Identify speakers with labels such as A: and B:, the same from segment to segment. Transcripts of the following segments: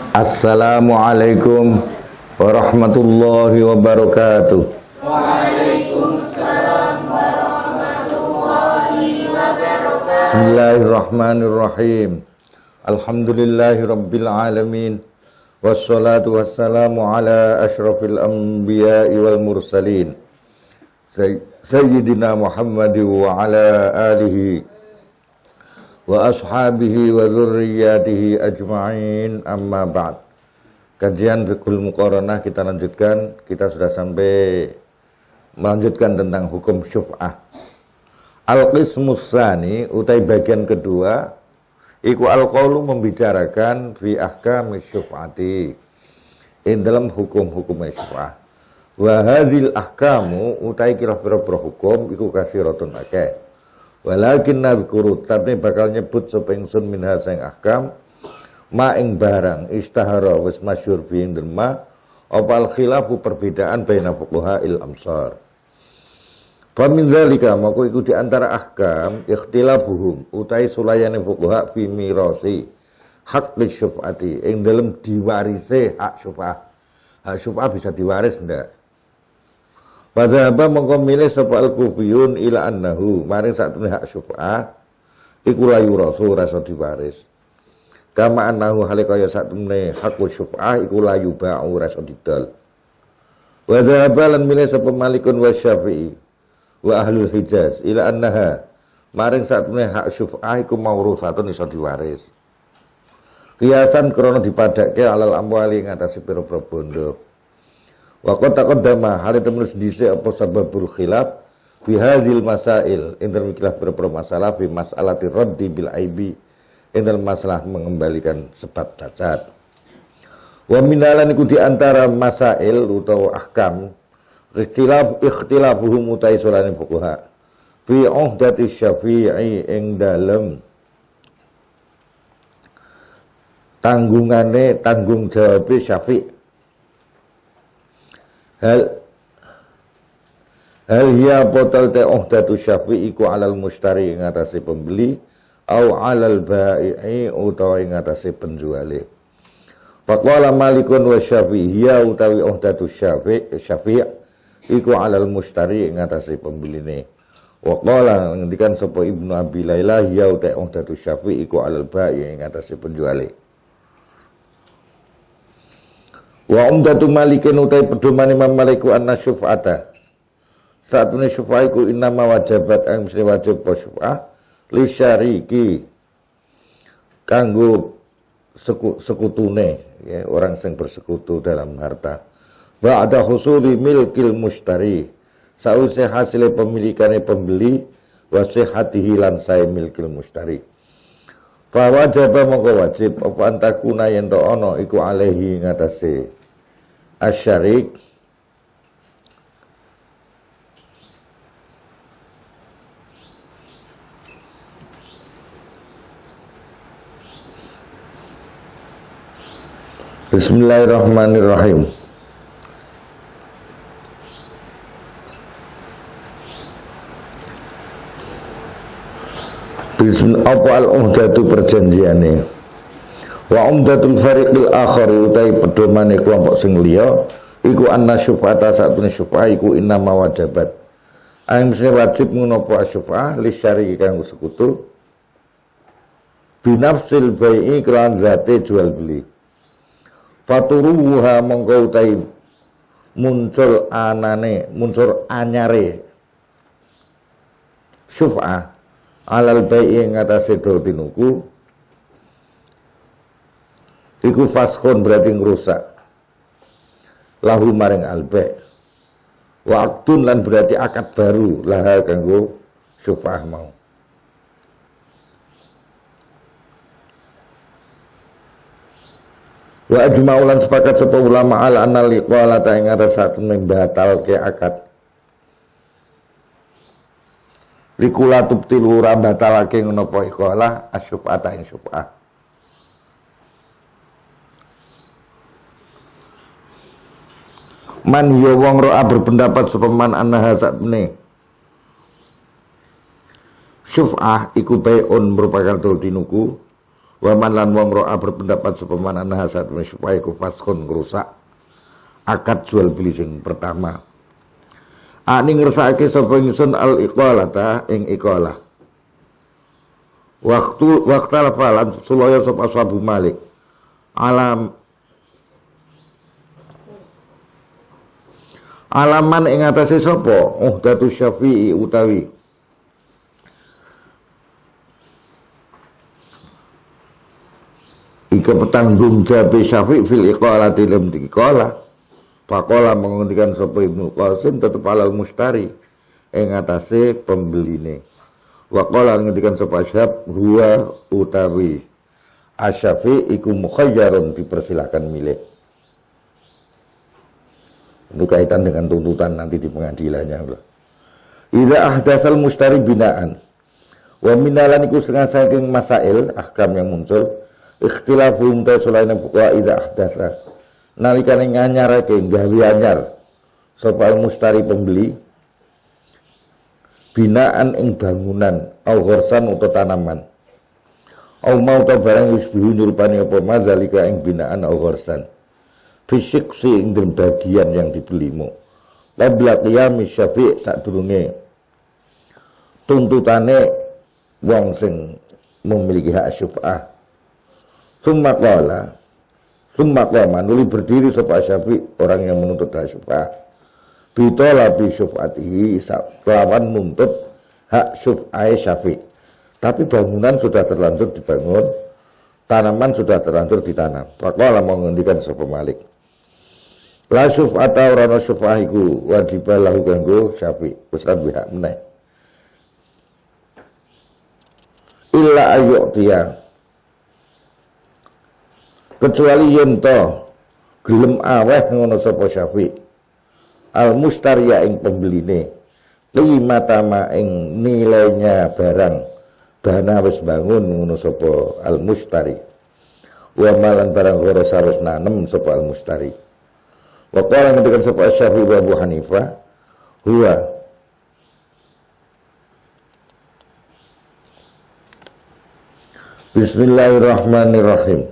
A: Assalamualaikum warahmatullahi wabarakatuh.
B: Waalaikumsalam warahmatullahi wabarakatuh.
A: Bismillahirrahmanirrahim. Alhamdulillahi rabbil alamin. Wassalatu wassalamu ala asyrafil anbiya'i wal mursalin Sayyidina Muhammadin wa ala alihi wa ashabihi wa dzurriyyatihi ajma'in, amma ba'd. Kajian Fiqhul Muqaranah kita lanjutkan. Kita sudah sampai melanjutkan tentang hukum syuf'ah. Al-qismus tsani utai bagian kedua iku al-qaulu membicarakan fi ahkami syuf'ati in dalam hukum-hukum syuf'ah. Wa hadzal ahkamu utai kira-kira hukum iku kasiratun akeh. Walakin nadzkuru tapi bakal nyebut sapa ingsun minha sing ahkam ma ing barang istahara wis masyhur bi ing derma apa al khilafu perbedaan baina fuqaha il amsar. Fa min dzalika maka iku di antara ahkam ikhtilafuhum utai sulayane fuqaha fi mirasi hak syuf'ati ing dalem diwarise hak syuf'ah. Hak syuf'ah bisa diwaris ndak? Padahal mongko milih sapa al-kufiyun ila annahu maring satune hak syuf'ah iku la yurasu rasa diwaris. Kama annahu hale kaya satune hak syuf'ah iku la yuba'u rasa didol. Wa dzhabalan milih sapa Malikun wa Syafi'i wa ahlul Hijaz ila annaha maring satune hak syuf'ah iku maurusatun iso diwaris. Kiasan krana dipadhakke alal amwali ngatasi pira-pira bondo. Wa qad taqaddama hal temen dhisik apa sababul khilaf fi hadzal masail ing khilaf beberapa masalah fi mas'alati raddi bil aibi ing masalah mengembalikan sebab cacat. Wa minalan iku di antara masail utawa ahkam ikhtilafuhum utai sulane fuqaha fi uhdati syafi'i ing dalem tanggung jawab Syafi'i. Hal hiya potal te uhdatu Syafi'i iku alal mustari ing atase pembeli au alal bai'i utawa ing atase penjuale. Faqala Malikun wa Syafi'i hiya utawi uhdatu Syafi'i iku alal mustari ing atase pembeline. Wa qala ngendikan sapa Ibnu Abi Laila hiya utawi uhdatu Syafi'i iku alal bai'i ing atase penjuale. Wa umdatu Malikin utai pedoman Imam Maliku anna syuf'ata saatune syuf'ah iku innama wajabat ang mesti wajib apa syuf'ah li syariki kanggo sekutune ya, orang sing bersekutu dalam harta ba'da husuli milkil mustari sause hasil pemilikane pembeli wa sihhatihi lan sae milkil mustari fa wajaba mongko wajib apa antakuna yen to ana iku alaihi ngatasé asyarik Bismillahirrahmanirrahim. Bismillah apa al-uhdatu perjanjiane. Wa umdatul fariqil akhar utai pedomane kelompok sing liya iku anna syuf'ata satune syuf'ah iku innama wajabat. Ang mesti wajib menapa syuf'ah li syariki kanggo sekutu binafsil bai'i kelan zate jual beli. Faturuha mongko utai muncul anyare syuf'ah alal bai'i ngatasé do tinuku iku faskhun berarti ngrusak lahu maring alba waktun lan berarti akad baru laha kanggo syuf'ah mau. Wa ajma'u lan sepakat sapa ulama ala anna liqalata ing atas satu membatalke akad likula tubtilu ora batalake ngono apa iqalah asyuf'ata ing syuf'ah. Man ya wong ro'a berpendapat sepeman annaha satne syuf'ah iku bai'un merupakan tol tinuku Wa man lan wong ro'a berpendapat sapa man ana hasad supaya ku faskon ngrusak akad jual beli sing pertama. Ani ngersakake sapa ingsun al iqalata ing iqalah. Waktal falan sulaya sapa Abu Malik. Alaman ing atase sapa Uhdatu Syafi'i utawi ika petanggung jawab Syafi'i fil iqalati lam iqalah. Faqala mengendikan sapa Ibnu Qasim tetep alal mustari ing atase pembeline. Wa qala ngendikan sapa Syab huwa utawi Asyafi iku mukhayyarun dipersilahkan milih. Itu kaitan dengan tuntutan nanti di pengadilannya. Idza ahdatsal mustari binaan wa minalan iku setengah saking masail ahkam yang muncul ikhtilafum ta sulaina fuqa idza ahdatsa nalikane nganyarake gawe anyar sapa mustari pembeli binaan ing bangunan au ghorsan utawa tanaman au mau ta barang wis nyurupane apa mazalika ing binaan au ghorsan fisik sing bagian yang dibelimu labla qiyam Syafi' sadurunge tuntutane wong sing memiliki hak syuf'ah summa qama nuli berdiri sapa Syafi' orang yang menuntut hak syuf'ah bitola bi syuf'atihi lawan nuntut hak syuf'ah Syafi', tapi bangunan sudah terlanjur dibangun, tanaman sudah terlanjur ditanam. Faqala mengendikan sapa Malik la syuf'ata ora syuf'ah iku wajib lahu kanggo Syafi' wis ra hak meneh illa ayyu'tiya kecuali yen to gelem aweh ngono sapa Syafi' al mustariya ing pembeline limatama ing nilainya barang bana wis bangun ngono sapa al mustari wa malan barang ora sarus nanem sapa al mustari. Wa qala ngendikan sapa Syafi'i wa Abu Hanifah huwa Bismillahirrahmanirrahim.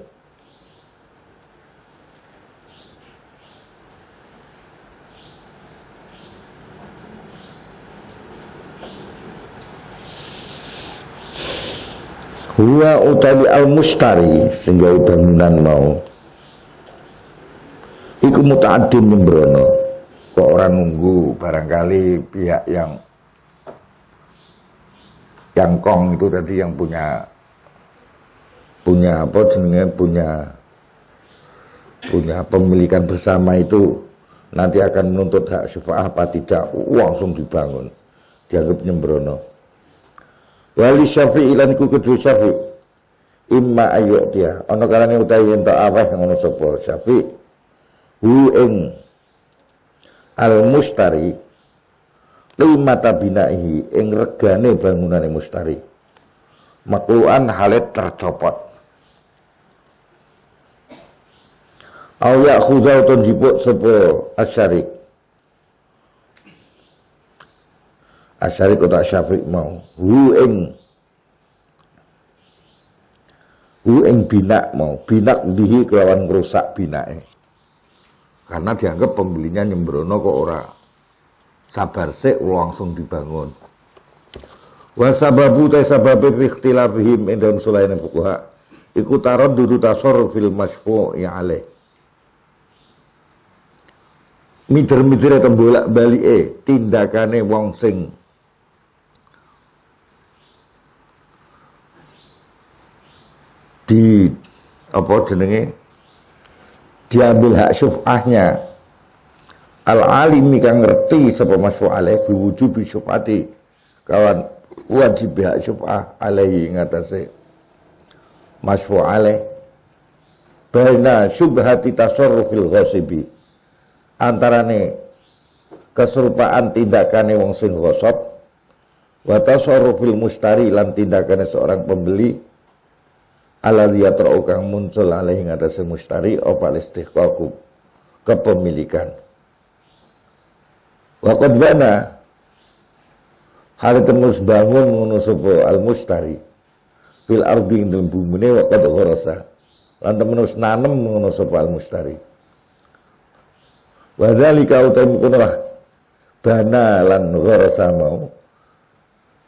A: Huwa utawi al-mustari sehingga bangunan mau iku muta'addin nyembrono. Kok orang nunggu barangkali pihak yang kong itu tadi yang punya apa jenenge punya pemilikan bersama itu nanti akan menuntut hak syufa'ah apa tidak langsung dibangun dianggap nyembrono. Wali Syafi'i lan ku kedua Syafi'i imma ayyuk dia ana kalane utawi ento aweh ngono sapa Syafi'i hu ing al mustari limata binahi ing regane bangunane mustari makluan halet tercopot au ya khudau ton jipuk sapa Asyarik kota Syafi'i mau hu ing binak mau binak dihi kelawan rusak binake karena dianggap pembelinya nyembrono kok ora sabar sik langsung dibangun wa sababu ta sababe ikhtilafihim indam sulaina fuqaha iku taraddudu tasarrufil masyfu'i alaih mider-midere tembolak balike tindakane wong sing di apa jenenge diambil hak syuf'ahnya al-alimi kang ngerti sapa masfu' alaih biwujubi syuf'ati kawan wajib hak syuf'ah alaihi ngatasé masfu' alaih baina syubhati tasarrufil ghasibi antarane keserupaan tindakane wong sing ghasab wa tasarrufil mustari lan tindakane seorang pembeli alladzi yatra'u kang muncul alaihi ngatasé mustari opal istiqaqu kepemilikan wa qad bana hal terus bangun ngono sapa al mustari fil ardi ing dalem bumine wa qad gharasa lan temen wis nanem ngono sapa al mustari wa zalika utam kunah bana lan gharasa mau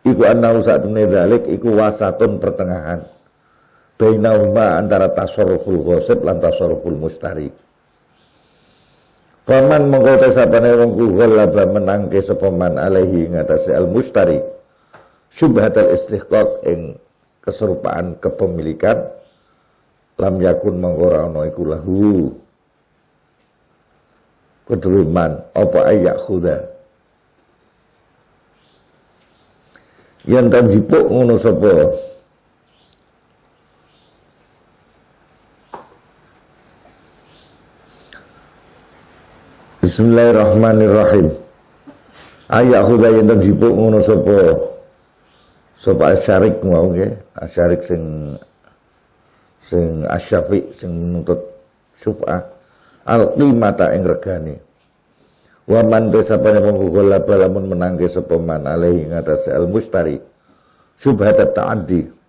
A: iku ana saat zalik iku wasatun pertengahan bainahuma antara tasarruful ghasib lan tasarruful mustari. Paman mengkota sapane wong ghalaba menangke sapa man alaihi ngatasi al mustari syubhatul istihqaq ing keserupaan kepemilikan lam yakun mangora ana iku lahu keduluman apa ayak khuda yen tajipuk ngono sapa Bismillahirrahmanirrahim. Ayak khuda yen tajipuk ngono sapa asyarik mau nggih, asyarik sing asyafi sing menuntut syuf'ah al-qimata ing regane. Wa man desapane monggo lamun menangke sapa man alaihi ngatas al-mustari syubhat at-ta'addi.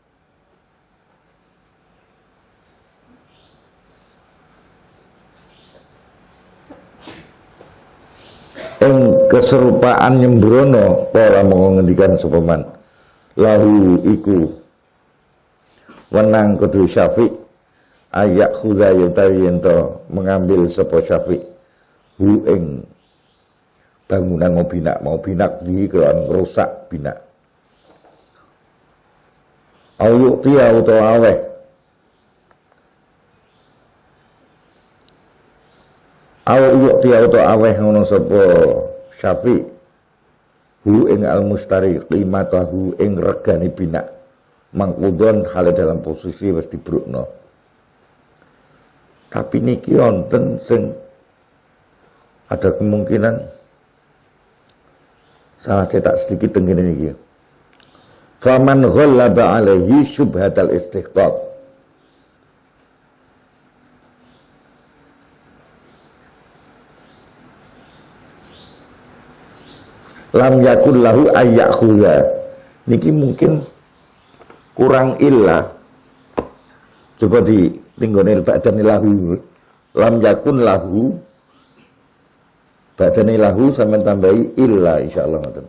A: Ing keserupaan nyembrono pola mengendikan sapa man lahu iku wenang kudu syafi ayak khuza yutawi ento mengambil sapa syafi hu ing bangunan mau binak di kelan rusak binak au tiya utawa aweh tiya utawa aweh ngono sapa syafi hu ing al mustari qimatahu ing regane binak mangkudon hale dalam posisi wis dibrukno. Tapi niki wonten sing ada kemungkinan salah cetak sedikit tengene niki. Faman ghallaba alaihi syubhatal istihqaq lam yakun lahu ayak khuza. Niki mungkin kurang illa. Coba di tinggone ba'dani lahu. Lam yakun lahu ba'dani lahu sampeyan tambahi illa insyaallah ngoten.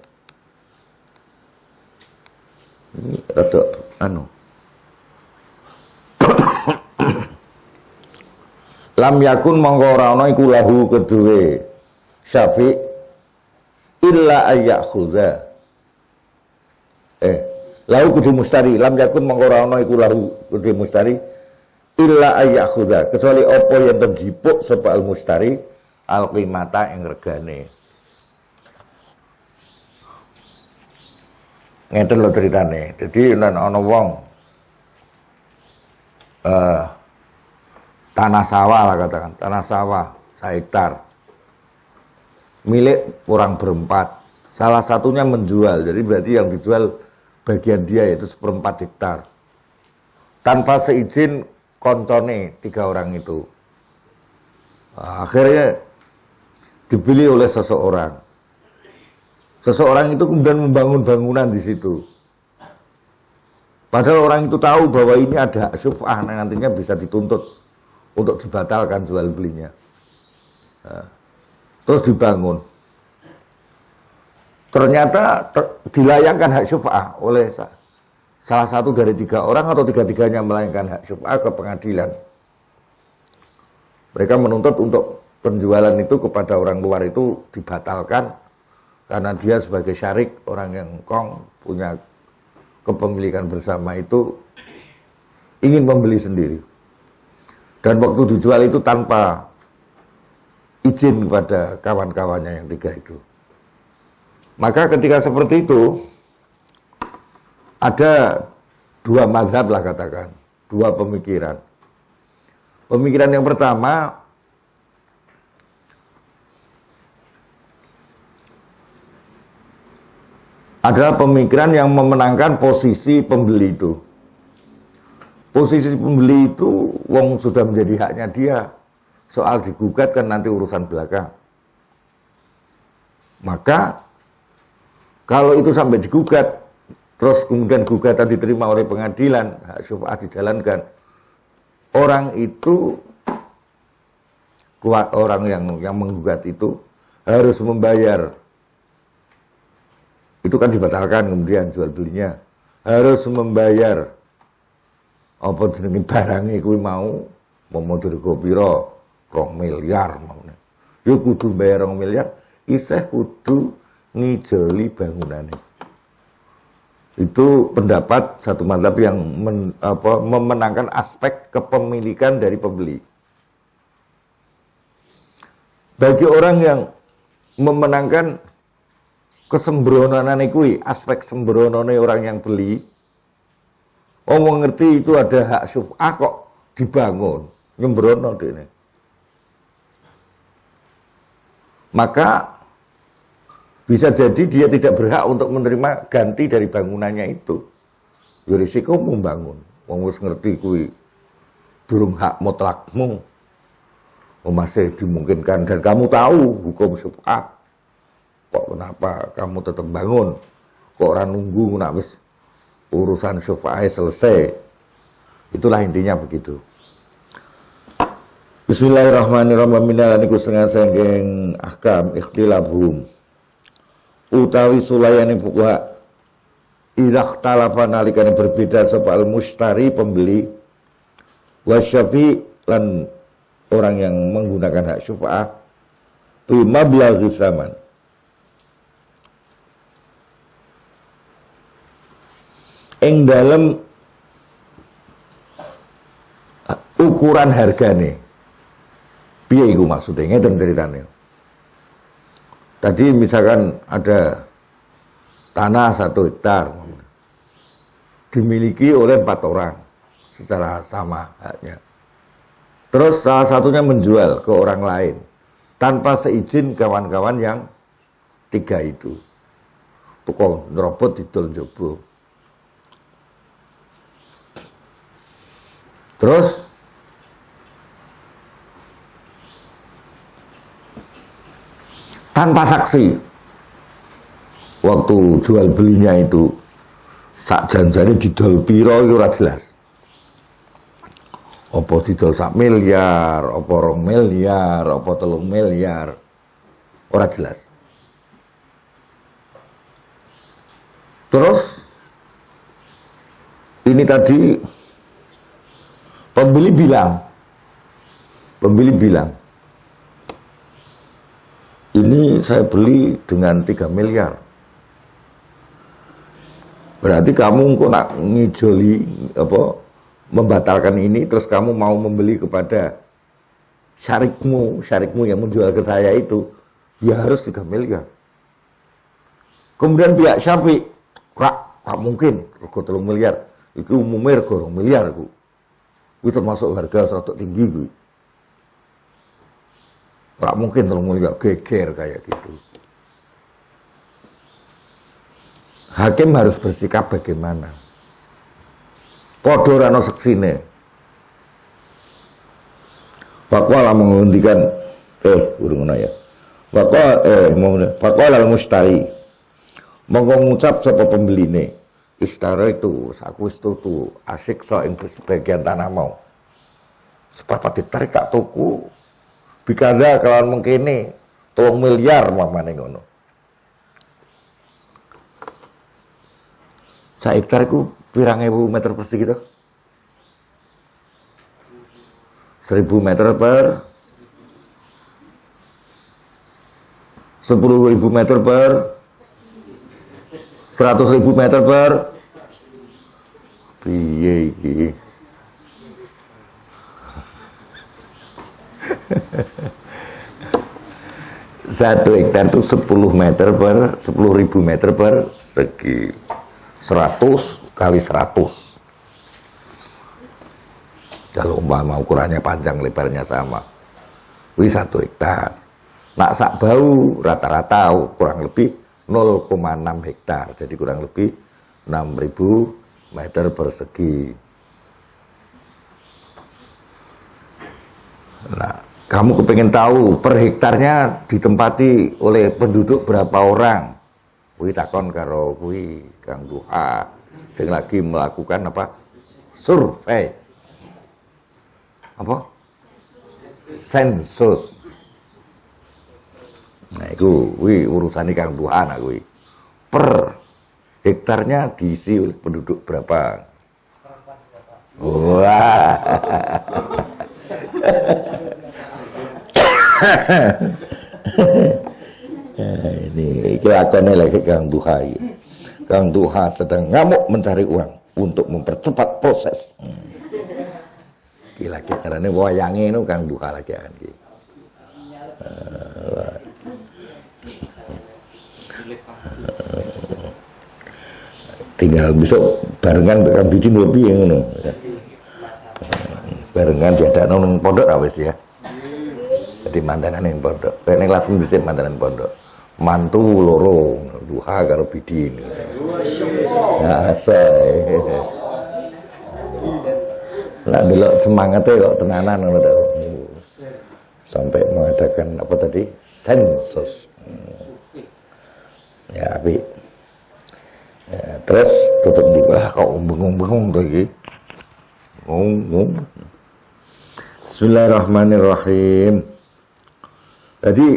A: Ini rada anu. Lam yakun mongko ora ana iku lahu keduwe Syafi' illa ayak khuza. Lahu kudu mustari, lam yakun mangkora ana iku lahu kudu mustari illa ayak khuza, kecuali apa yang terjipuk sapa al mustari al qimata ing regane. Ngeten lho ceritane. Dadi nek ana wong tanah sawah lah katakan, tanah sawah 1 hektar milik orang berempat, salah satunya menjual, jadi berarti yang dijual bagian dia yaitu 1/4 hektar tanpa seizin koncone 3 orang itu. Nah, akhirnya dibeli oleh seseorang itu kemudian membangun bangunan di situ, padahal orang itu tahu bahwa ini ada syuf'ah yang nantinya bisa dituntut untuk dibatalkan jual belinya. Nah, terus dibangun. Ternyata dilayangkan hak syuf'ah oleh salah satu dari 3 orang atau 3-3-nya melayangkan hak syuf'ah ke pengadilan. Mereka menuntut untuk penjualan itu kepada orang luar itu dibatalkan karena dia sebagai syarik, orang yang kong punya kepemilikan bersama itu ingin membeli sendiri. Dan waktu dijual itu tanpa izin kepada kawan-kawannya yang 3 itu. Maka ketika seperti itu ada 2 mazhab lah katakan, 2 pemikiran. Pemikiran yang pertama adalah pemikiran yang memenangkan posisi pembeli itu. Posisi pembeli itu wong sudah menjadi haknya dia. Soal digugat kan nanti urusan belakang. Maka kalau itu sampai digugat, terus kemudian gugatan diterima oleh pengadilan, hak syufa'ah dijalankan. Orang itu, orang yang menggugat itu harus membayar. Itu kan dibatalkan kemudian jual belinya. Harus membayar apa jenenge barangnya kuwi mau dirego pira 2 miliar maune. Yo kudu bayar 2 miliar, isih kudu ngijoli bangunannya. Itu pendapat satu mazhab yang memenangkan aspek kepemilikan dari pembeli. Bagi orang yang memenangkan kesembronoane kuwi, aspek sembronone orang yang beli, ngerti itu ada hak syuf'ah kok dibangun, nyembrono dene. Maka bisa jadi dia tidak berhak untuk menerima ganti dari bangunannya itu. Ya risiko membangun. Wong wis ngerti kuwi durung hak mutlakmu. Masih dimungkinkan dan kamu tahu hukum syuf'ah. Kok kenapa kamu tetap bangun? Kok orang nunggu nak wis urusan syuf'ah selesai? Itulah intinya begitu. Bismillahirrahmanirrahim. Minal niku setengah sanggeng ahkam ikhtilafhum. Utawi sulayane fuqaha idza ikhtalafa nalikane berbeda sapa al mushtari pembeli wasyafi lan orang yang menggunakan hak syuf'ah bi mablaghi zaman. Ing dalam ukuran hargane. Piye iku maksudnya? Ngeten ceritane. Tadi misalkan ada tanah 1 hektar dimiliki oleh 4 orang secara sama haknya. Terus salah satunya menjual ke orang lain tanpa seizin kawan-kawan yang 3 itu. Tukang nyerobot didol njaba. Terus tanpa saksi waktu jual belinya itu sak janjane didol piro itu ora jelas. Apa didol 1 miliar, apa 2 miliar, apa 3 miliar, ora jelas. Terus ini tadi pembeli bilang, ini saya beli dengan 3 miliar. Berarti kamu kok nak ngijoli membatalkan ini, terus kamu mau membeli kepada syarikmu yang menjual ke saya itu, ya harus 3 miliar. Kemudian pihak Syafi'i, tak mungkin, rego 3 miliar. Itu umumnya rego 2 miliar, Bu. Itu termasuk harga serata tinggi, Bu. Tak mungkin 3 miliar, geger kayak gitu. Hakim harus bersikap bagaimana? Padha ana seksine. Faqala menghentikan urung ngono ya. Faqala al-mushtari. Monggo ngucap sapa pembeline. Istara itu aku wis tutu asik so ing sebagian tanah mau. Sepapat ditarik tak tuku. Bikaza kelawan mengkene 3 miliar mamane ngono. Sak hektar iku pirang ewu meter persegi to? 1000 meter per 10.000 meter per 100.000 meter per piye iki? Satu hektar itu 10 meter per 10.000 meter per segi 100 kali 100. Kalau umpama ukurannya panjang lebarnya sama, ini 1 hektar. Nak sak bau rata-rata kurang lebih 0,6 hektar. Jadi kurang lebih 6.000 meter persegi. Nah, kamu kepengen tahu per hektarnya ditempati oleh penduduk berapa orang? kuwi takon karo kuwi Kang Duha sing lagi melakukan apa? Survei. Apa? Sensus. Nah, itu urusan Kang Duha nak kuwi. Per hektarnya diisi oleh penduduk berapa? Wah. Ini kelakuannya lagi Kang Duha. Kang Duha sedang ngamuk mencari uang untuk mempercepat proses. Gila caranya wayangnya itu Kang Duha lagi kan. Tinggal besok barengan Kang Bidi mobil yang ngono. Barengan diadakno nang pondok ra wis ya. Jadi mandanan yang pondok. Nek langsung dhisik mandanan pondok. Mantu loro Duha karo Bidi. Ya asai. Lah delok semangatnya kok tenanan ngono to. Sampai mengadakan apa tadi? Sensus. Ya, Abi. Ya, terus tutup di kok bengong-bengong tuh iki. Ngomong. Bismillahirrahmanirrahim. Jadi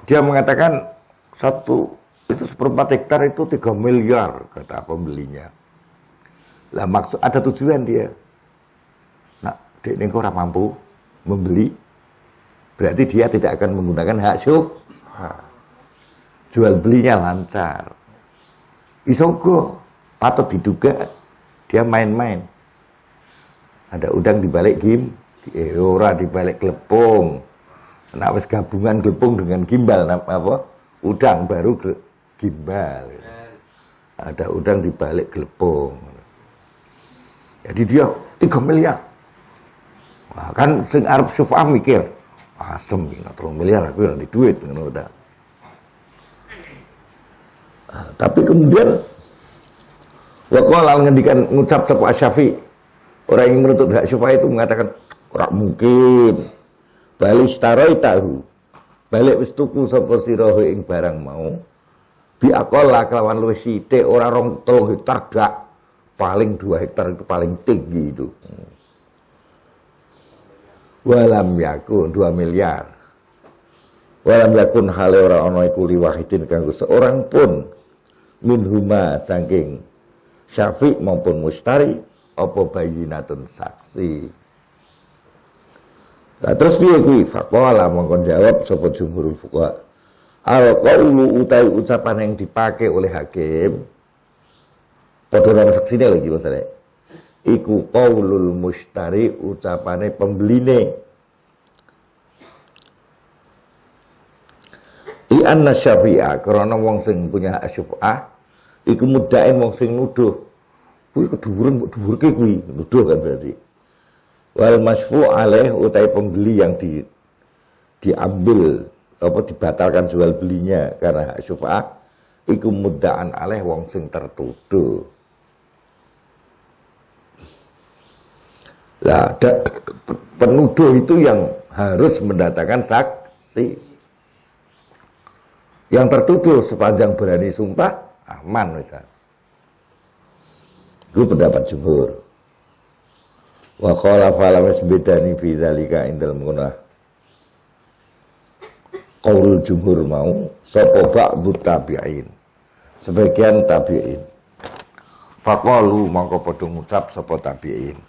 A: dia mengatakan itu 1/4 hektar itu 3 miliar kata pembelinya. Lah maksud ada tujuan dia. Nah, dek ning ora mampu membeli, berarti dia tidak akan menggunakan hak syubhat. Jual belinya lancar. Isogo patut diduga dia main-main. Ada udang di balik ora di balik glepung. Nah, wis gabungan glepung dengan gimbal apa? Udang baru gimbal. Ada udang di balik glepung. Jadi dia 3 miliar. Nah, kan sing arep syuf'ah mikir, asem iki 3 miliar aku ora di duit ngono ta. Tapi kemudian waqala ngendikan ngucap sapa Asy-Syafi'i, orang yang menuntut hak syuf'ah itu mengatakan ora mungkin. Balik tahu. Balik wis tuku sapa sira ing barang mau. Bi aqalla kelawan luwih sithik ora 2-3 hektar gak. Paling 2 hektar itu paling tinggi itu. Walam yakun 2 miliar. Walam yakun hale ora ana iku liwahidin kanggo seorang pun minhuma saking Syafi' maupun Mustari apa bayinatun saksi. Nah, terus piye kuwi? Faqala mongkon jawab sapa jumhurul fuqaha. Al-qaulu utai ucapan yang dipakai oleh hakim padha nang saksine lagi masane. Iku qaulul mustari ucapane pembeline. Li anna Syafi'a karena wong sing punya hak syuf'ah iku mudain wong sing nuduh. Kuwi keduwuran kok dhuwurke kuwi, nuduh kan berarti. Wal masfu' alaih utai pembeli yang diambil apa dibatalkan jual belinya karena hak syuf'ah iku mudda'an alaih wong sing tertuduh. Lah penuduh itu yang harus mendatangkan saksi. Yang tertuduh sepanjang berani sumpah aman misal. Itu pendapat jumhur. Wa qala falamis bedani fi dzalika indal munah. Qaul jumhur mau sapa ba'du tabi'in. Sebagian tabi'in. Faqalu mangko padha ngucap sapa tabi'in.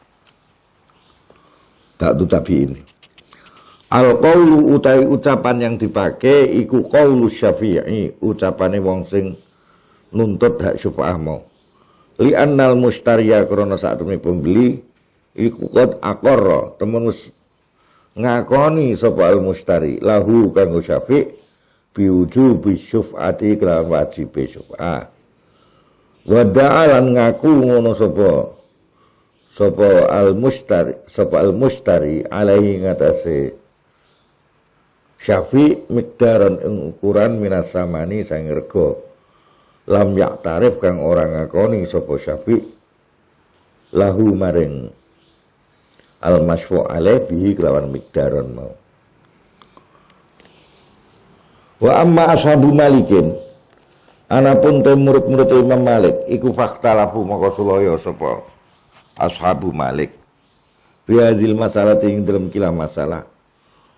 A: Ba'du tabi'in. Al-qaulu utai ucapan yang dipakai iku qaulu Syafi'i, ucapane wong sing nuntut hak syuf'ah mau. Li annal mustariya krana saktemene pembeli iku qad aqarra temen wis ngakoni sapa al mustari lahu kanggo Syafi' biwujubi syuf'ati kelawan wajib syuf'ah. Wa da'alan ngaku ngono sapa al mustari alaihi ngatasé Syafi' mikdaran ing ukuran minas samani sang rega lam yak tarif kang orang ngakoni sapa Syafi' lahu maring al masfu' alaih bihi kelawan mikdaran mau. Wa amma ashabu malikin Anapun te murid-murid Imam Malik iku faktalafu maka sulaya sapa ashabu Malik biadzil masalah ing dalam kila masalah.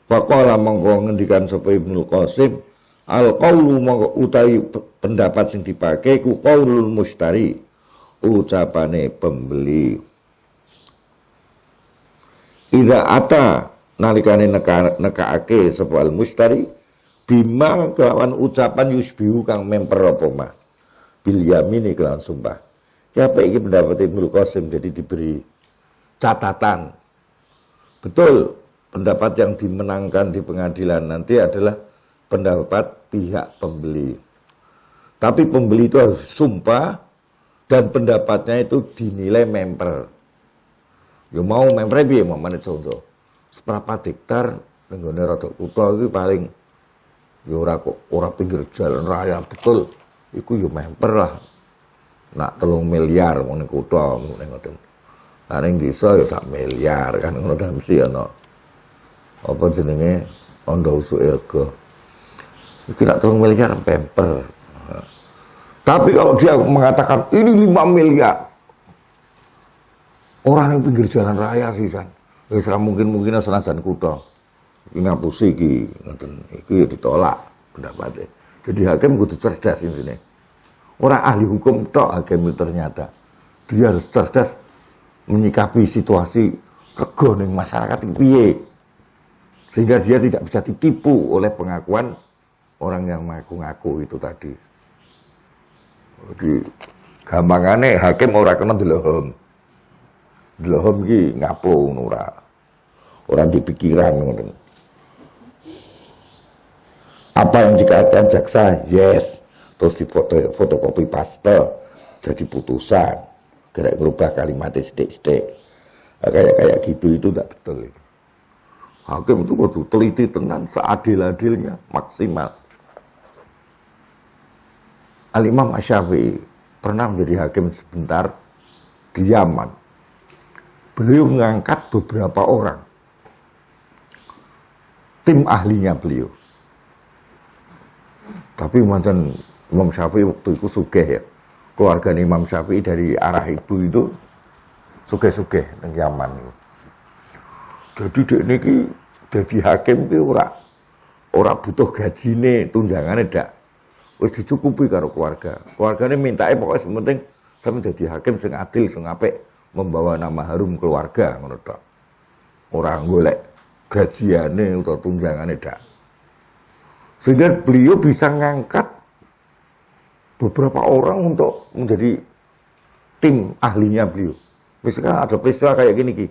A: Faqala mongko ngendikan sapa Ibnu Qasim al qaulu mongko utawi pendapat sing dipakai ku qaulul mustari ucapane pembeli. Idza ata nalikane nekaake sapa al mustari bima kelawan ucapan yusbihu kang memper apa mah bil yamini kelawan sumpah. Siapa iki pendapat Ibnu Qasim jadi diberi catatan. Betul, pendapat yang dimenangkan di pengadilan nanti adalah pendapat pihak pembeli. Tapi pembeli itu harus sumpah dan pendapatnya itu dinilai memper. Ya mau memper piye mamane contoh. Seberapa hektar nenggone rada kutha iki paling ya ora pinggir jalan raya betul. Iku ya memper lah. Nak 3 miliar wong ning kutha ngoten. Lah ning desa ya 1 miliar kan ngono ta mesti ana. Apa jenenge ondo usuke rega. Iki nak 3 miliar memper. Tapi kalau dia mengatakan ini 5 miliar. Orang yang pinggir jalan raya sih kan. Wis ra mungkin senajan kutha. Iki ngapusi iki ngoten. Iki ditolak pendapatnya. Jadi hakim kudu cerdas intine. Orang ahli hukum tok hakim ternyata. Dia harus cerdas menyikapi situasi rego ning masyarakat iki piye. Sehingga dia tidak bisa ditipu oleh pengakuan orang yang ngaku-ngaku itu tadi. Jadi gampangane hakim ora kena ndelok. Ndelok iki ngapo ngono ora. Ora dipikiran ngoten. Apa yang dikatakan jaksa? Yes. Terus fotokopi paste jadi putusan. Gerak berubah kalimatnya sithik-sithik. Kayak gitu itu tidak betul. Hakim itu kudu teliti tenan seadil-adilnya, maksimal. Al-Imam Asy-Syafi'i pernah menjadi hakim sebentar di Yaman. Beliau mengangkat beberapa orang tim ahlinya beliau. Tapi mantan Imam Syafi'i waktu itu sugih ya. Keluarga Imam Syafi'i dari arah ibu itu sugih-sugih nang Yaman itu. Jadi dek niki dadi hakim itu ora butuh gajine, tunjangane ndak. Wis dicukupi karo keluarga. Keluargane mintake pokoknya sementing sampe dadi hakim sing adil, sing apik, membawa nama harum keluarga ngono tok. Ora golek gajiane utawa tunjangane ndak. Sehingga beliau bisa ngangkat beberapa orang untuk menjadi tim ahlinya beliau. Misalkan ada peristiwa kayak gini, Ki.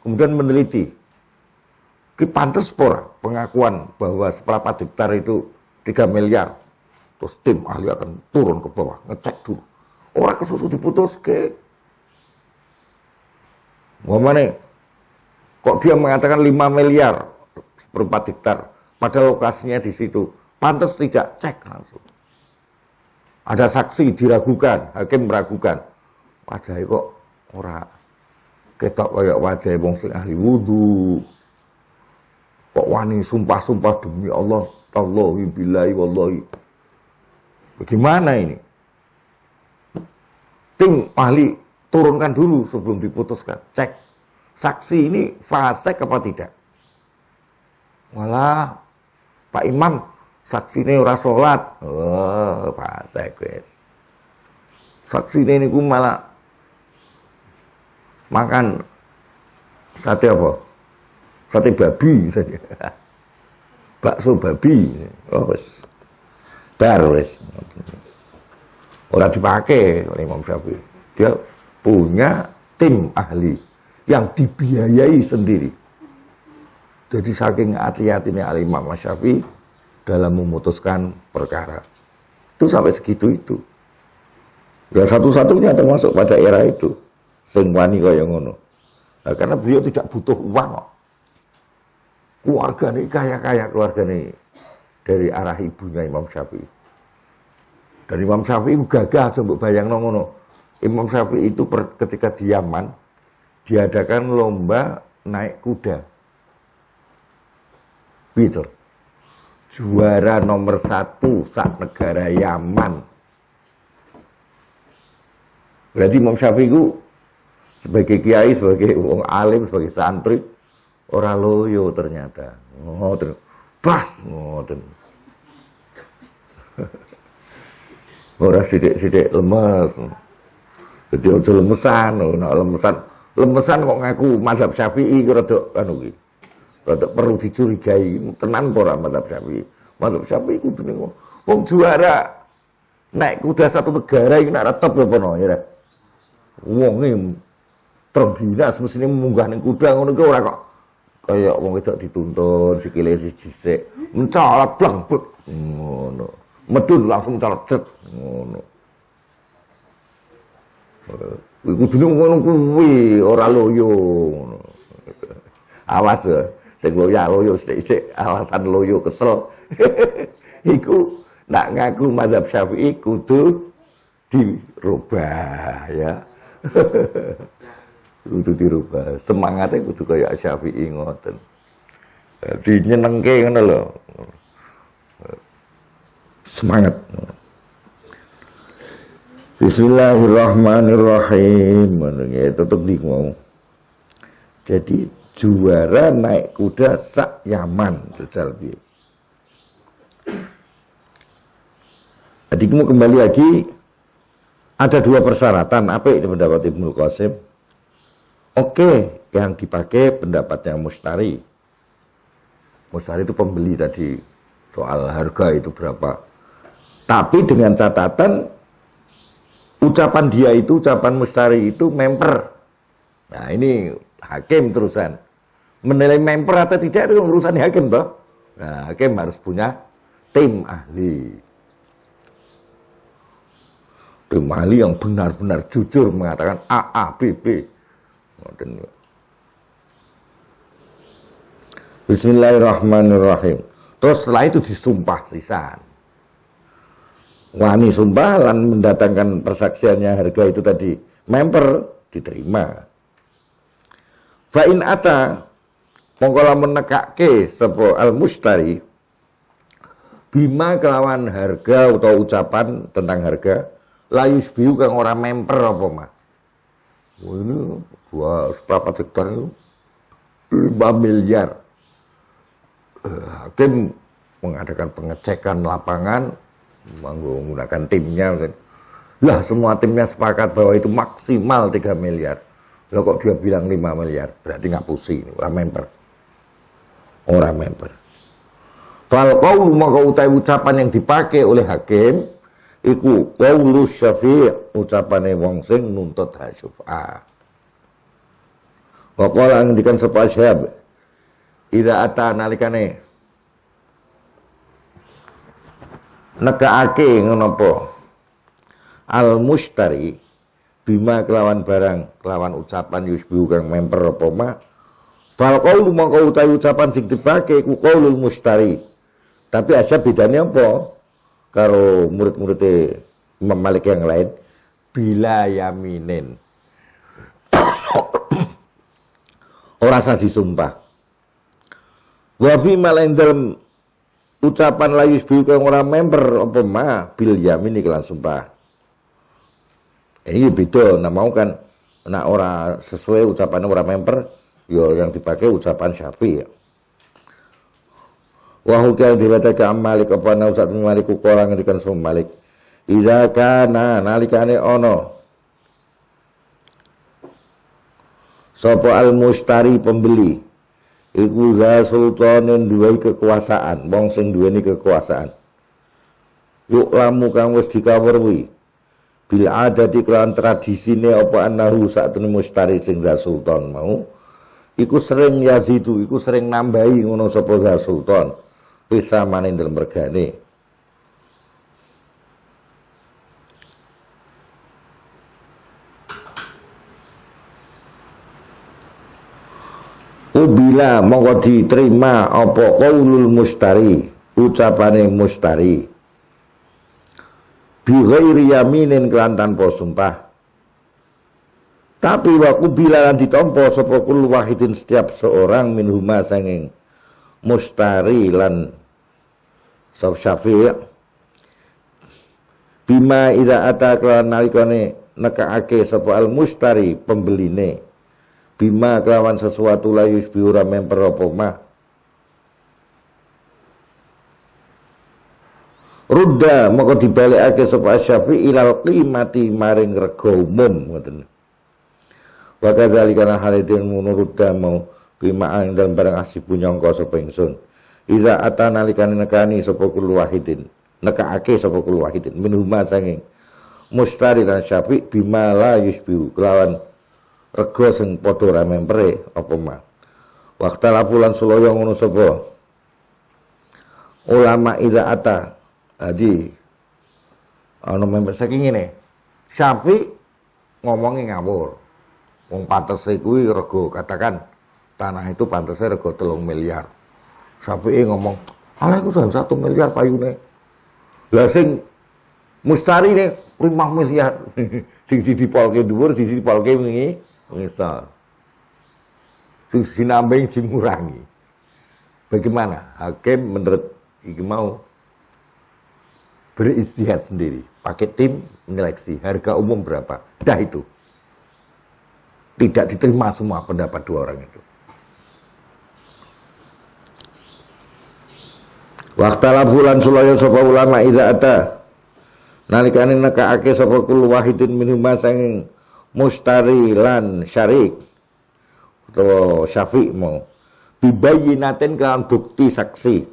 A: Kemudian meneliti. Ki pantes pora pengakuan bahwa seperempat hektar itu 3 miliar. Terus tim ahli akan turun ke bawah, ngecek dulu. Orang kesusu diputus ke. Mana? Kok dia mengatakan 5 miliar seperempat hektar. Pada lokasinya di situ. Pantes tidak, cek langsung. Ada saksi diragukan, hakim meragukan. Wajahnya kok ora ketok kayak wajah wong sing ahli wudu. Kok wani sumpah-sumpah demi Allah, tallahi billahi wallahi. Bagaimana ini? Tim ahli turunkan dulu sebelum diputuskan. Cek saksi ini fasik apa tidak. Malah Pak Imam saksi ini ora salat. Oh, fasik wis. Saksi ini ku malah makan sate apa? Sate babi saja. Bakso babi. Oh wis. Bar wis. Ora dipakai oleh Imam Syafi'i. Dia punya tim ahli yang dibiayai sendiri. Jadi saking hati-hatinya Imam Syafi'i dalam memutuskan perkara. Itu sampai segitu itu. Ya satu-satunya termasuk pada era itu. Sing wani kaya ngono. Nah, karena beliau tidak butuh uang kok. Keluarga nih kaya-kaya keluarga nih dari arah ibunya Imam Syafi'i. Dan Imam Syafi'i gagah coba bayang ngono. Imam Syafi'i itu ketika di Yaman diadakan lomba naik kuda. Gitu. juara nomor 1 sak negara Yaman. Berarti Imam Syafi'i itu sebagai kiai, sebagai wong alim, sebagai santri ora loyo ternyata. Ngoten. Pas ngoten. Ora sithik-sithik lemes. Jadi aja lemesan, lemesan kok ngaku mazhab Syafi'i ku rada anu iki. Rada perlu dicurigai, tenan apa ora mazhab Syafi'i? Mazhab Syafi'i kudune wong juara naik kuda satu negara iki nek top apa no ya. Wonge terhina semestine munggah ning kuda ngono ki ora kok kaya wong wedok dituntun sikile siji-sik, mencolot bleng ngono. Medun langsung colot ngono. Kudune ngono kuwi ora loyo ngono. Awas ya, sing loyo sithik-sithik alasan loyo kesel. Iku nak ngaku mazhab Syafi'i kudu dirubah ya. Kudu dirubah. Semangatnya kudu kaya Syafi'i ngoten. Dadi nyenengke ngono lho. Semangat. Bismillahirrahmanirrahim. Menurutnya tutup di mau. Jadi juara naik kuda sak Yaman. Jadi mau kembali lagi. Ada 2 persyaratan. Apa itu pendapat Ibnu Qasim? Oke, yang dipakai pendapatnya Mustari. Mustari itu pembeli tadi. Soal harga itu berapa. Tapi dengan catatan ucapan dia itu, ucapan Mustari itu memper. Nah ini hakim terusan. Menilai memper atau tidak itu urusan hakim toh. Nah hakim harus punya tim ahli. Tim ahli yang benar-benar jujur mengatakan A, A, B, B. Bismillahirrahmanirrahim. Terus setelah itu disumpah sisan. Wani sumpah lan mendatangkan persaksiannya harga itu tadi memper diterima. Fa in ata mongko lamun nekake sapa al mustari bima kelawan harga atau ucapan tentang harga layus biu kang ora memper apa mah. Oh, ini 2 hektar itu 5 miliar. Hakim mengadakan pengecekan lapangan menggunakan timnya. Lah semua timnya sepakat bahwa itu maksimal 3 miliar. Lah kok dia bilang 5 miliar? Berarti ngapusi ini, orang member. Orang member. Fal qaulu maka utawi ucapan yang dipakai oleh hakim iku qaulu Syafi', ucapane wong sing nuntut syuf'ah. Wa qala ngendikan sapa Syahab idza ata nalikane nekake ngono apa al mustari bima kelawan barang kelawan ucapan yusbihu kang memper apa ma fal qaulu mongko utawi ucapan sing dipake iku qaulul mustari tapi asya bedane apa karo murid-murid Imam Malik yang lain bila yaminin ora sah disumpah wa fi malain dalam ucapan layus biu kang ora member apa ma bil yamin iklan sumpah. Ini beda, nah mau kan nak ora sesuai ucapannya ora member, yo yang dipakai ucapan Syafi'i. Wa hukia dibatake Malik apa ana usat Malik kala ngendikan sum Malik. Iza kana nalikane ono sapa al mustari pembeli iku za sultanin duwe kekuasaan, wong sing duweni kekuasaan. Yuk lamu kang wis dikawruhi. Bil adati kelawan tradisine apa anahu sakjane mustari sing za sultan mau iku sering yazidu, iku sering nambahi ngono sapa za sultan. Bisa maning dalem regane. Ubila mongko diterima apa qaulul mustari ucapane mustari bi ghairi yaminin kelan tanpa sumpah tapi wa kubila lan ditampa sapa kul wahidin setiap seorang minhuma sanging mustari lan sapa Syafi'i bima idza ata kelawan nalikane nekaake sapa al mustari pembeline bima kelawan sesuatu la yusbi ora memper apa mah rudda maka dibalikake sapa Syafi'i ilal qimati maring rega umum ngoten wa kadzalika halidin munurudda mau bima ang dalem barang asih punyangka sapa ingsun idza ata nalikane nekani sapa kul wahidin nekaake sapa kul wahidin minhuma sanging mustari lan Syafi' bima la yusbihu kelawan rega sing padha ora mempere apa mah waqtala bulan sulaya ngono sapa ulama idza ata jadi ana memper saking ngene Syafi' ngomongi ngawur wong pantese kuwi rega katakan tanah itu pantesnya rega 3 miliar Syafi'i ngomong alah iku 1 miliar payune lah sing mustari ne 5 miliar sing dipolke dhuwur sisi dipolke wingi ngisor sing sinambing dimurangi bagaimana hakim menurut iki mau beristihad sendiri pakai tim menyeleksi harga umum berapa dah itu tidak diterima semua pendapat 2 orang itu waqtala bulan sulaya sapa ulama idza ata nalikane nekaake sapa kul wahidin minhuma sanging mustari lan syarik utawa Syafi' mau bibayinaten kan bukti saksi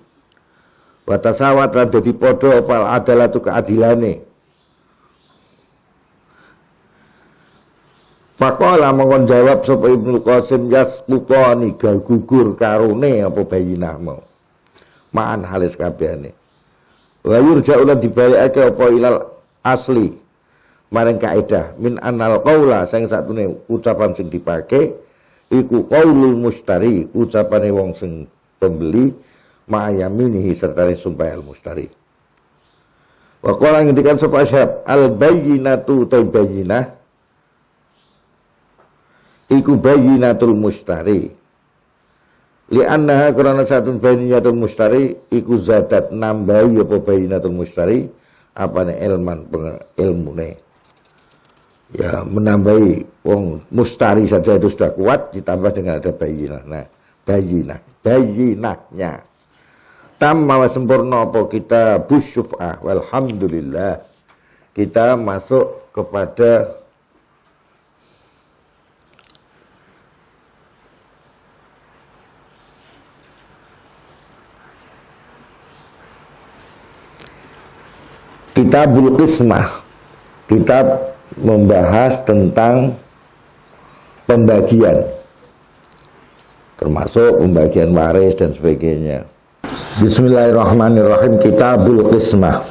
A: wa tasawat lan dadi padha apa adalatu keadilane faqala mongkon jawab sapa Ibnu Qasim yasqutani gal gugur karone apa bayinah mau ma'an halis kabehane wa yurja'u lan dibalikake apa ilal asli maring kaidah min annal qaula sing satune ucapan sing dipake iku qaulul mustari ucapane wong sing pembeli ma'ayaminihi serta sumpah al mustari wa qala ngendikan sapa Syab al bayyinatu tabayyinah iku bayyinatul mustari li'annaha karena satun bayyinatul mustari iku zadat nambahi apa bayyinatul mustari apane ilman ilmune ya menambahi wong mustari saja itu sudah kuat ditambah dengan ada bayyinah nah bayyinahnya tamma wa sempurna apa kita busyuf'ah walhamdulillah kita masuk kepada Kitabul Qismah. Kitab membahas tentang pembagian, termasuk pembagian waris dan sebagainya. Bismillahirrahmanirrahim. Kitabul Qismah.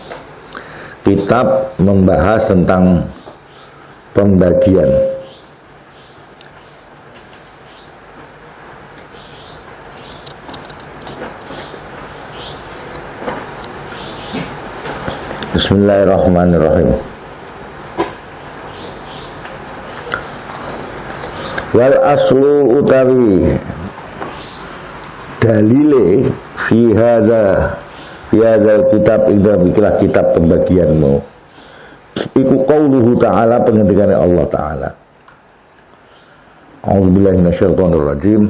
A: Kitab membahas tentang pembagian. Bismillahirrahmanirrahim. Wal aslu utawi dalile fi hadza kitab ikilah kitab pembagianmu iku qauluhu ta'ala pengendikane Allah taala A'udzubillahi minasyaitonir rajim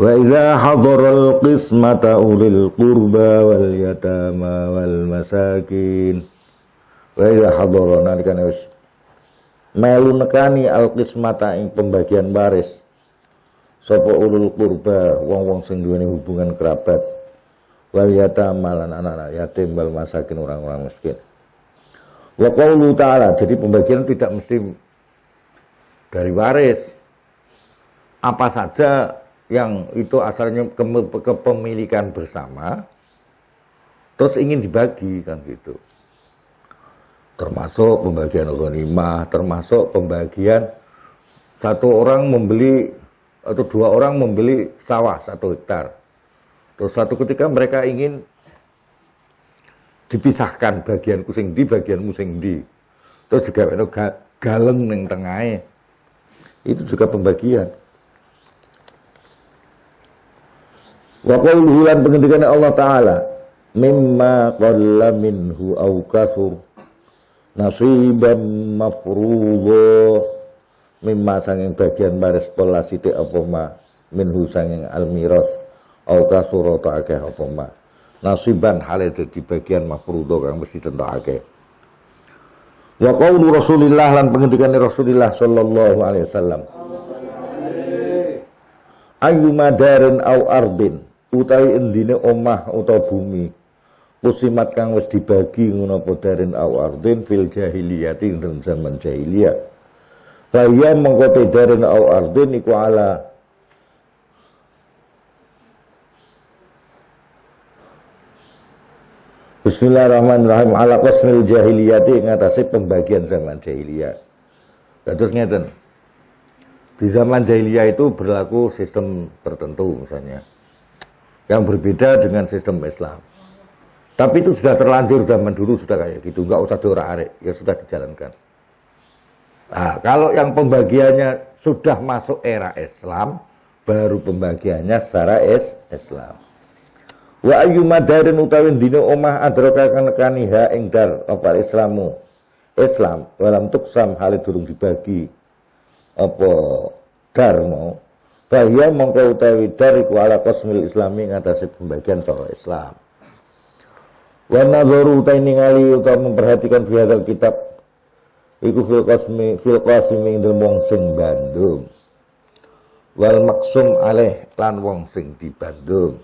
A: wa idza hadaral qismata ulil qurba wal yatama wal masakin wa idza hadara nalikane wis melu nekani al qismata ing pembagian waris sapa ulul qurba wong-wong sing duweni hubungan kerabat wal yatama lan anak-anak yatim wal masakin orang-orang miskin wa qaulu ta'ala jadi pembagian tidak mesti dari waris apa saja yang itu asalnya kepemilikan bersama terus ingin dibagi kan gitu termasuk pembagian ghanimah termasuk pembagian satu orang membeli atau 2 orang membeli sawah 1 hektar terus suatu ketika mereka ingin dipisahkan bagian sing di bagianmu sing di terus juga itu galeng ning tengahnya itu juga pembagian. Wa qauluhu lan pengendikane Allah taala mimma qalla minhu aw kasur nasiban mafruḍa mimma sanging bagian baris pola sithik apa ma minhu sanging almiras aw kasur ta akeh apa ma nasiban hale dadi bagian mafruḍa kang mesti tentakake. Wa qaulu Rasulillah lan pengendikane Rasulillah sallallahu alaihi wasallam ayyuma darin aw ardin utawi endine omah utawa bumi usimat kang wis dibagi ngono apa darin aw ardin fil jahiliyati dalam zaman jahiliyah kaya mengkote darin aw ardin iku ala Bismillahirrahmanirrahim ala qasmil jahiliyati ngatasi pembagian zaman jahiliyah. Terus ngeten. Di zaman jahiliyah itu berlaku sistem tertentu misalnya yang berbeda dengan sistem Islam. Tapi itu sudah terlanjur zaman dulu sudah kayak gitu, enggak usah diorak-arik, ya sudah dijalankan. Nah, kalau yang pembagiannya sudah masuk era Islam, baru pembagiannya secara Islam. Wa ayyuma darin utawi dina omah adraka kanekaniha ing dar apa Islamu. Islam walam tuksam hale durung dibagi apa dar mau. Bahaya mongko utawi dar iku ala qasmil islami ngatasi pembagian cara Islam. Wa nadharu utai ningali utawa memperhatikan bihadzal kitab iku fil qasmi ing wong sing bandung. Wal maksum alaih lan wong sing dibandung.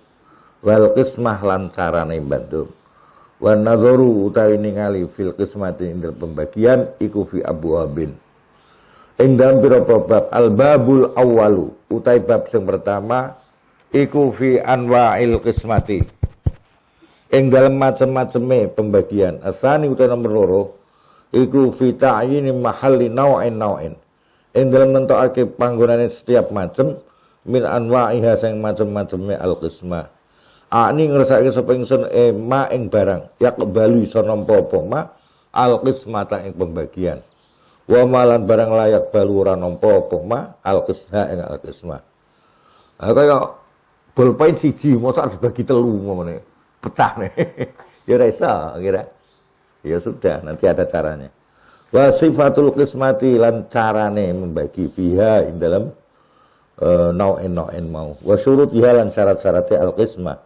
A: Wal qismah lan carane bandung. Wa nadharu utawi ningali fil qismati ing pembagian iku fi abwabin. Ing dalam pira-pira bab al-babul awwalu utai bab sing pertama iku fi anwa'il qismati. Ing dalam macam-macame pembagian. Asani utai nomor loro iku fi ta'yini mahalli naw'in. Ing dalam nentokake panggonane setiap macam min anwa'iha sing macam-macame al-qismah. Ani ngersake sapa ingsun ma ing barang yaqbalu iso nampa apa ma al-qismata ing pembagian. Wa malan barang layak balu ora nampa apa ma al-qisha ing al-qismah. Kaya bolpen siji mosok dibagi telu ngene. Pecah nih. Ya ora iso kira. Ya sudah, nanti ada caranya. Wa sifatul qismati lan carane membagi fiha ing dalam nau'in mau. Wa syurutiha lan syarat-syarate al-qismah.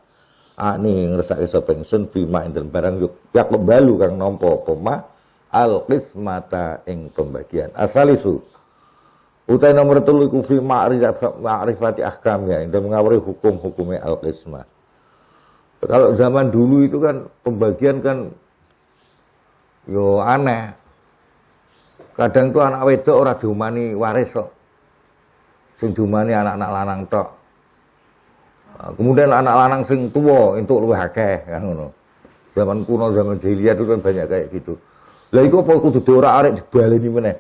A: Ani ngersake sapa ingsun bima ing barang yaqbalu kang nampa apa ma al-qismata ing pembagian. Asalisu utai nomor 3 iku fi ma'rifati ahkamnya ing ngawuri hukum-hukume al-qismah. Kalau zaman dulu itu kan pembagian kan yo aneh. Kadang tuh anak wedok ora diumani waris kok. Sing diumani anak-anak lanang tok. Kemudian anak lanang sing tuwa entuk luwih akeh kan ngono. Zaman kuno zaman jahiliyah itu kan banyak kayak gitu. Lah iku apa kudu diorak-arik dibaleni meneh.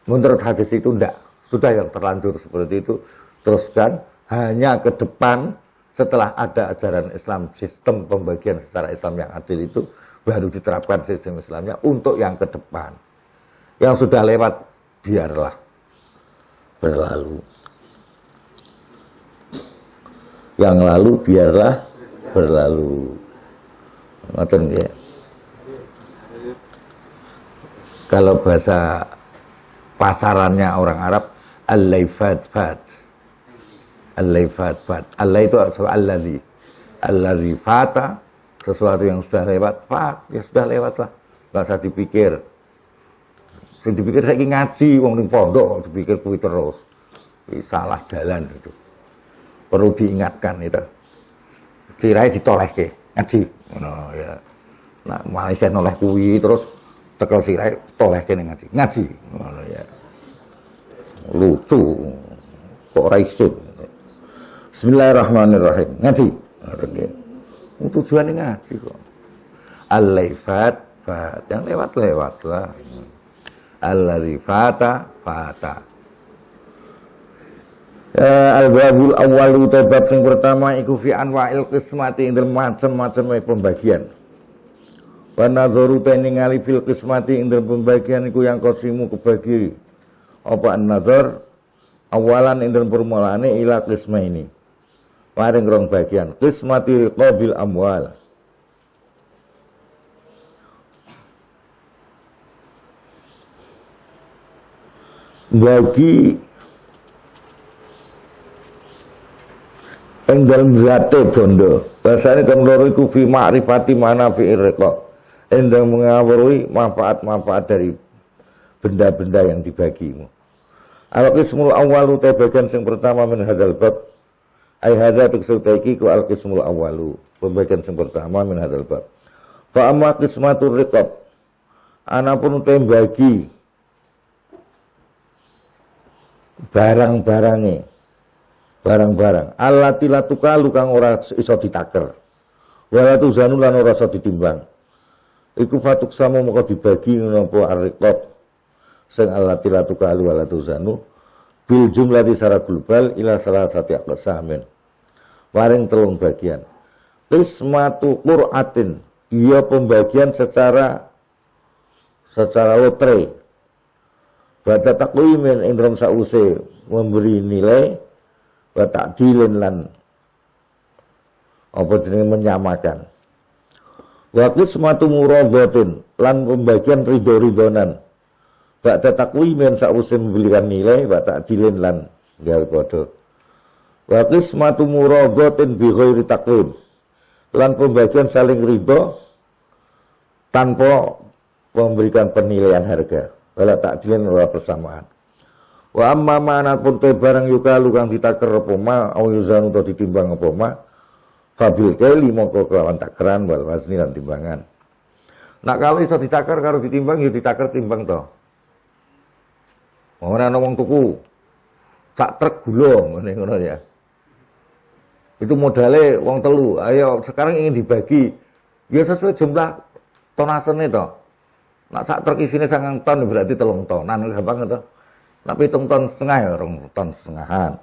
A: Menurut hadis itu ndak. Sudah yang terlanjur seperti itu teruskan hanya ke depan setelah ada ajaran Islam sistem pembagian secara Islam yang adil itu baru diterapkan sistem Islamnya untuk yang ke depan. Yang sudah lewat biarlah berlalu. Yang lalu biarlah berlalu. Ngoten nggih. Kalau bahasa pasarannya orang Arab al-laifat-fat. Al-laifat-fat. Allah itu allazi. Allazi fata sesuatu yang sudah lewat, fat, ya sudah lewatlah. Enggak usah dipikir. Sing dipikir saiki ngaji wong ning pondok dipikir kuwi terus. Ini salah jalan itu. Perlu diingatkan itu. Sirahe ditolehke, ngaji. Ngono ya. Nah, Malaysia noleh kuwi terus tekel sirahe tolehke ning ngaji. Ngaji. Ngono ya. Lucu. Kok ora iso. Bismillahirrahmanirrahim. Ngaji. Ngono tujuane ngaji kok. Al-laifat fat. Yang lewat-lewat lah. Allazi fata fata. Al-babul awwalu bab yang pertama iku fi anwa'il qismati ing macam-macam pembagian. Wa nadzaru ningali fil qismati ing pembagian iku yang qasimu kebagi. Apa an-nadzar awalan ing permulaane ila qisma ini. Maring rong bagian. Qismati riqabil amwal. Bagi enggal zate bondo. Bahasane temloro iku fi ma'rifati manafi'ir riqab. Endang mengawruhi manfaat-manfaat dari benda-benda yang dibagimu. Al-qismul awwalu te bagian sing pertama min hadzal bab. Ai hadza tuksutaiki ku al-qismul awwalu. Pembagian sing pertama min hadzal bab. Fa amma qismatur riqab. Anapun te bagi barang-barange. Barang-barang allati latukalu kang ora iso ditaker. Wala tuzanu lan ora iso ditimbang. Iku fatuk samo moko dibagi napa ar-riqab sing allati latukalu wala tuzanu bil jumlati secara global ila salah satu aqsamin. Waring telung bagian. Qismatu qur'atin, iya pembagian secara lotre. Bata takwimin indrom sause memberi nilai wa ta'dilin lan apa jenenge menyamakan. Wa qismatu muradhatin lan pembagian ridho-ridhonan. Ba'da takwimin sause memberikan nilai wa ta'dilin lan gawe padha. Wa qismatu muradhatin bi ghairi takwim. Lan pembagian saling ridho tanpa memberikan penilaian harga. Wala ta'dilin ora persamaan. Wa amma ma'ana pun te barang yukalu kang ditaker apa ma au yuzanu to ditimbang apa ma fabil kaili moko kelawan takeran wal wazni lan timbangan. Nak kalau iso ditaker karo ditimbang ya ditaker timbang to. Ora ana wong tuku sak truk gula ngene ngono ya. Itu modalnya wong telu. Ayo sekarang ingin dibagi ya sesuai jumlah tonasene to. Nak sak truk isine 9 ton berarti 3 tonan gampang to. Nak 7 ton setengah ya 2 ton setengahan.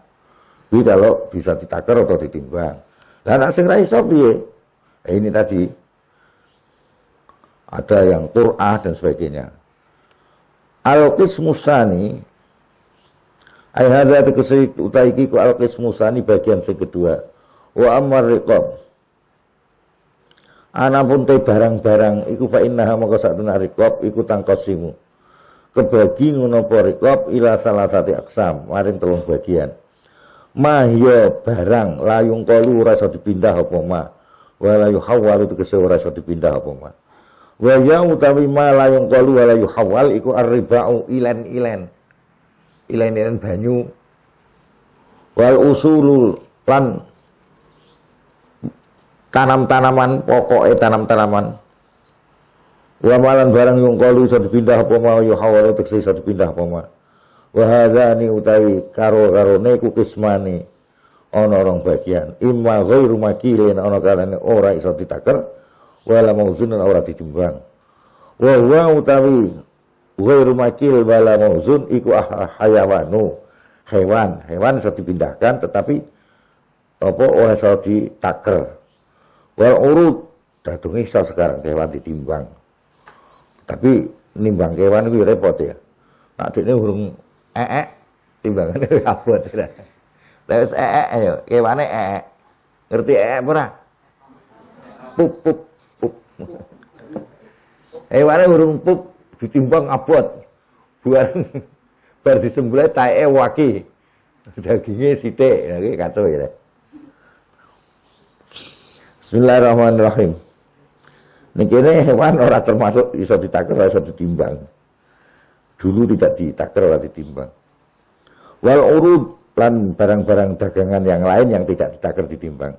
A: Jadi kalau bisa ditaker atau ditimbang. Lah nek sing ra iso piye? Ini tadi ada yang qur'ah dan sebagainya. Al-qismusani ai hadza tekesi utaiki ku al-qismusani bagian sing kedua. Wa ammar riqab. Anapun te barang-barang iku fa innaha maka satuna riqab iku tangkosimu. Kebagi ngono apa riqab ila salasati aqsam, maring 3 bagian. Mahya barang layung kalu ora iso dipindah apa ma. Wa la yuhawwalu tegese ora iso dipindah apa ma. Wa ya utawi ma layung kalu wa la yuhawwal iku ar-riba'u ilen-ilen. Ilen-ilen banyu. Wal usulul lan tanam-tanaman, pokoknya tanam-tanaman. Wa malan barang yung kalu iso dipindah apa ma yuhawwal tegese iso dipindah apa ma. Wa hadzani utawi karo-karone ku kismani ana rong bagian. Imma ghairu makilin ana kalane ora iso ditaker wala mauzun ora ditimbang. Wa huwa utawi ghairu makil wala mauzun iku hayawanu. Hewan iso dipindahkan tetapi apa ora iso ditaker. Wal urut dadung iso sekarang hewan ditimbang. Tapi nimbang kewan itu repot ya. Nak dekne urung timbangane abot. Terus ayo kewane ngerti ora? Pup. Hewane urung pup ditimbang abot. Bar disembelih taeke waki. Daginge sithik. Ya iki kacau ya. Bismillahirrahmanirrahim. Nikene hewan ora termasuk iso ditaker ora iso ditimbang. Dulu tidak ditaker ora ditimbang. Wal urud lan barang-barang dagangan yang lain yang tidak ditaker ditimbang.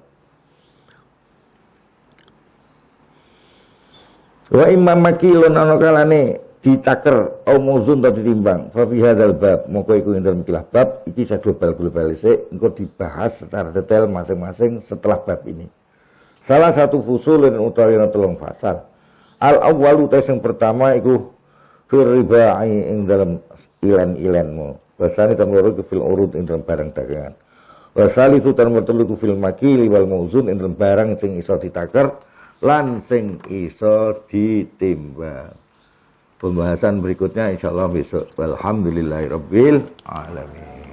A: Wa imam makilun ana kalane ditaker au muzun ta ditimbang. Fa fi hadzal bab moko iku ing dalem kilah bab iki sak global sik engko dibahas secara detail masing-masing setelah bab ini. Salah satu fusulun utawi ana 3 fasal. Al awwalu tes yang pertama iku fir riba'i ing dalam ilen-ilenmu. Wasani tamloro ku fil urud ing dalam barang dagangan. Wasali itu tamloro ku fil makili wal mauzun ing dalam barang sing iso ditaker lan sing iso ditimbang. Pembahasan berikutnya insyaallah besok. Walhamdulillahirabbil alamin.